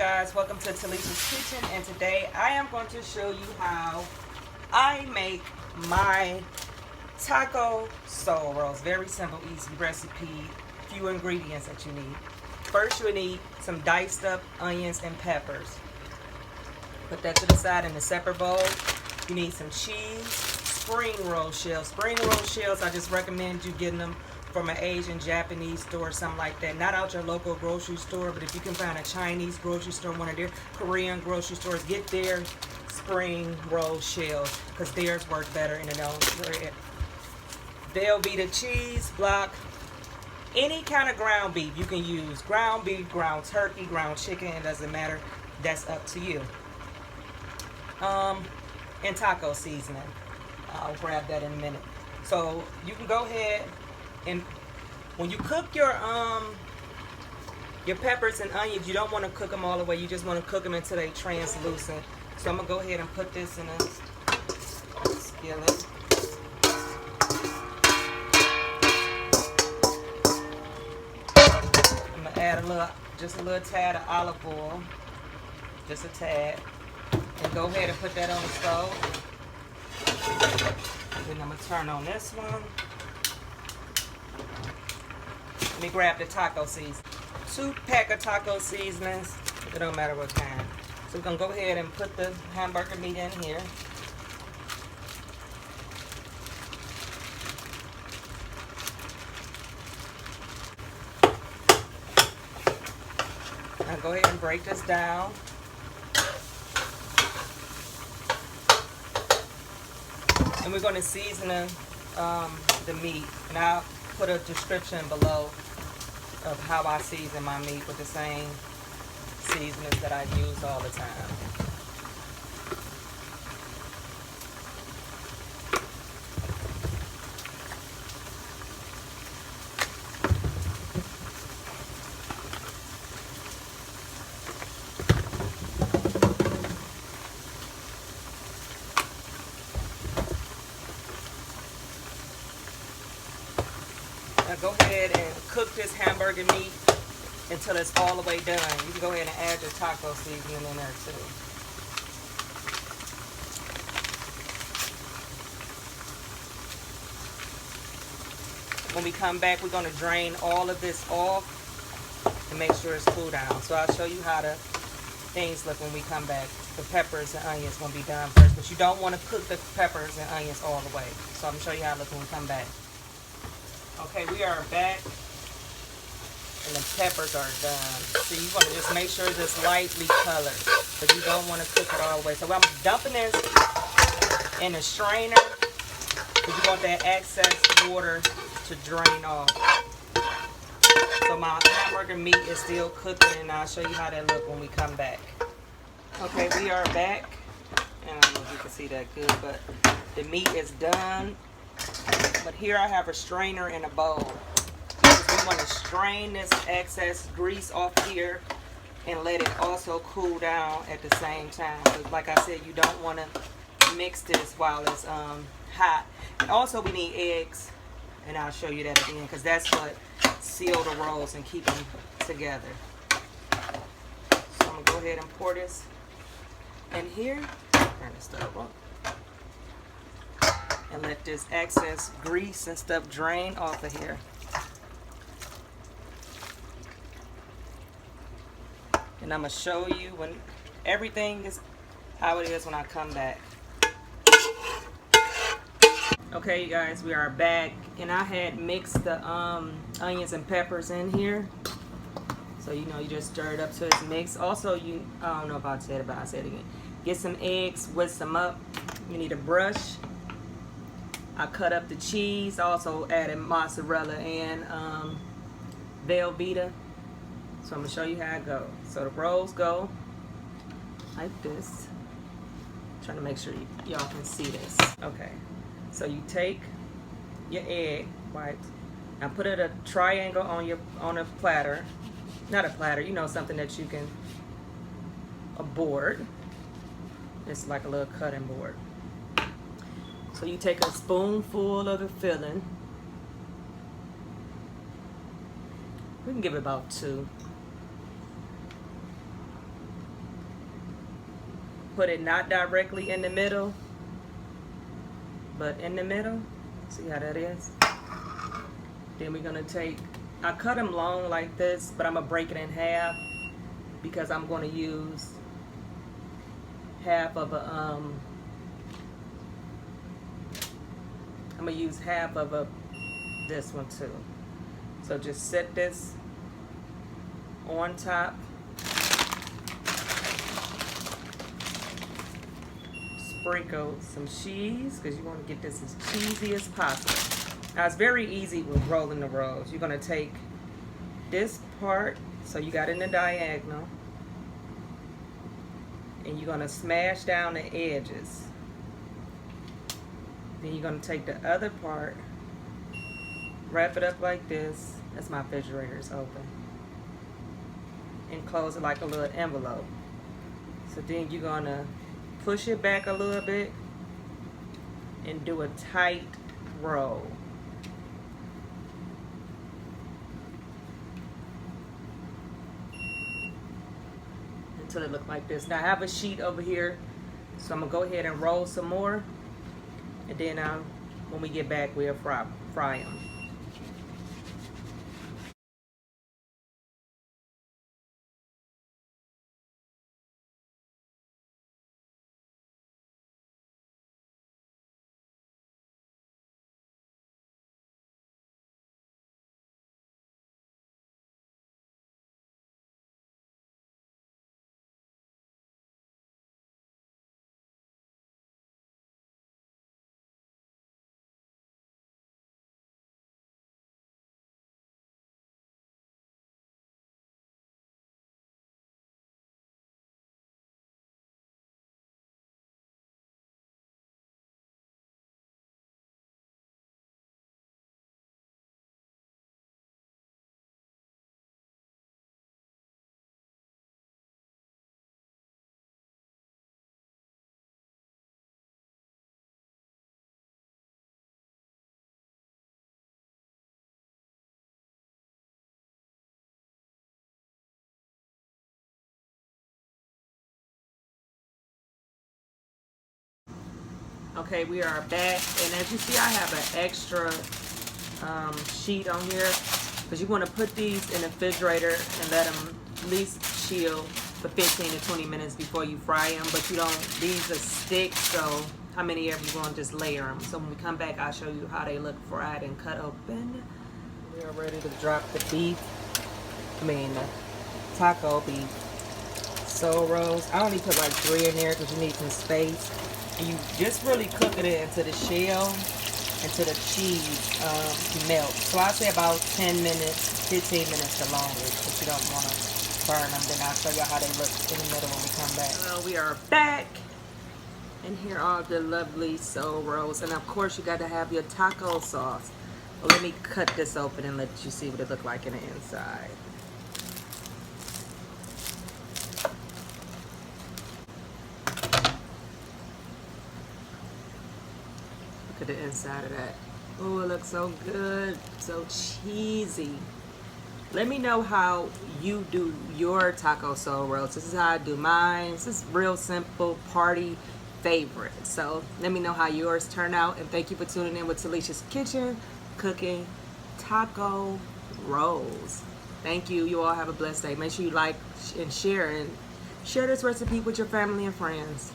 guys, welcome to Talessia's Kitchen, and today I am going to show you how I make my taco soul rolls. Very simple, easy recipe, few ingredients that you need. First you need some diced up onions and peppers. Put that to the side in a separate bowl. You need some cheese, spring roll shells. Spring roll shells, I just recommend you getting them from an Asian, Japanese store, something like that. Not out your local grocery store, but if you can find a Chinese grocery store, one of their Korean grocery stores, get their spring roll shells because theirs work better and it don't shred. They'll be the cheese block. Any kind of ground beef you can use. Ground beef, ground turkey, ground chicken, it doesn't matter. That's up to you. And taco seasoning. I'll grab that in a minute. So you can go ahead and when you cook your peppers and onions, you don't want to cook them all the way. You just want to cook them until they translucent. So I'm gonna go ahead and put this in a skillet. I'm gonna add just a little tad of olive oil, just a tad, and go ahead and put that on the stove. Then I'm gonna turn on this one. Let me grab the taco seasoning. 2 pack of taco seasonings. It don't matter what kind. So we're gonna go ahead and put the hamburger meat in here. Now go ahead and break this down. And we're gonna season the meat. And I'll put a description below of how I season my meat with the same seasonings that I use all the time. Now go ahead and cook this hamburger meat until it's all the way done. You can go ahead and add your taco seasoning in there too. When we come back, we're going to drain all of this off and make sure it's cooled down. So I'll show you how the things look when we come back. The peppers and onions will be done first, but you don't want to cook the peppers and onions all the way. So I'm going to show you how it looks when we come back. Okay, we are back, and the peppers are done. So you want to just make sure it's lightly colored, but you don't want to cook it all the way. So I'm dumping this in a strainer, because you want that excess water to drain off. So my hamburger meat is still cooking, and I'll show you how that look when we come back. Okay, we are back, and I don't know if you can see that good, but the meat is done. But here I have a strainer in a bowl. We want to strain this excess grease off here and let it also cool down at the same time. Because like I said, you don't want to mix this while it's hot. And also we need eggs, and I'll show you that again because that's what seal the rolls and keep them together. So I'm going to go ahead and pour this in here. Turn the stove on. And let this excess grease and stuff drain off of here. And I'm going to show you when everything is how it is when I come back. Okay, you guys, we are back. And I had mixed the onions and peppers in here. So, you know, you just stir it up to its mix. Also, I don't know if I said it, but I'll say it again. Get some eggs, whisk them up. You need a brush. I cut up the cheese, also added mozzarella and Velveeta. So I'm going to show you how it goes. So the rolls go like this. I'm trying to make sure y'all can see this. Okay, so you take your egg whites and put it a triangle on a platter. Not a platter, you know, something that you can, a board. It's like a little cutting board. So you take a spoonful of the filling. We can give it about 2. put it not directly in the middle, but in the middle. See how that is? Then we're gonna take, I cut them long like this, but I'm gonna break it in half because I'm gonna use half of a, I'm gonna use half of a, this one too. So just set this on top. Sprinkle some cheese because you want to get this as cheesy as possible. Now it's very easy with rolling the rolls. You're going to take this part, so you got it in the diagonal, and you're going to smash down the edges. Then you're going to take the other part, wrap it up like this. That's my refrigerator's open. And close it like a little envelope. So then you're going to push it back a little bit and do a tight roll. Until it looks like this. Now I have a sheet over here, so I'm gonna go ahead and roll some more, and then when we get back, we'll fry them. Okay, we are back, and as you see, I have an extra sheet on here because you want to put these in the refrigerator and let them at least chill for 15 to 20 minutes before you fry them. But you don't, these are sticks, so how many of you going to just layer them? So when we come back, I'll show you how they look fried and cut open. We are ready to drop the beef, the taco beef soul rolls. I only put like 3 in there because you need some space. And you just really cook it into the shell, until the cheese melts. So I say about 10 minutes, 15 minutes the longest, but you don't want to burn them. Then I'll show you how they look in the middle when we come back. Well, we are back, and here are the lovely soul rolls. And of course, you got to have your taco sauce. Well, let me cut this open and let you see what it look like in the inside. Look at the inside of that. Oh, it looks so good, so cheesy. Let me know how you do your taco soul rolls. This is how I do mine. This is real simple, party favorite. So let me know how yours turn out, and thank you for tuning in with Talessia's Kitchen, cooking taco rolls. Thank you. You all have a blessed day. Make sure you like and share this recipe with your family and friends.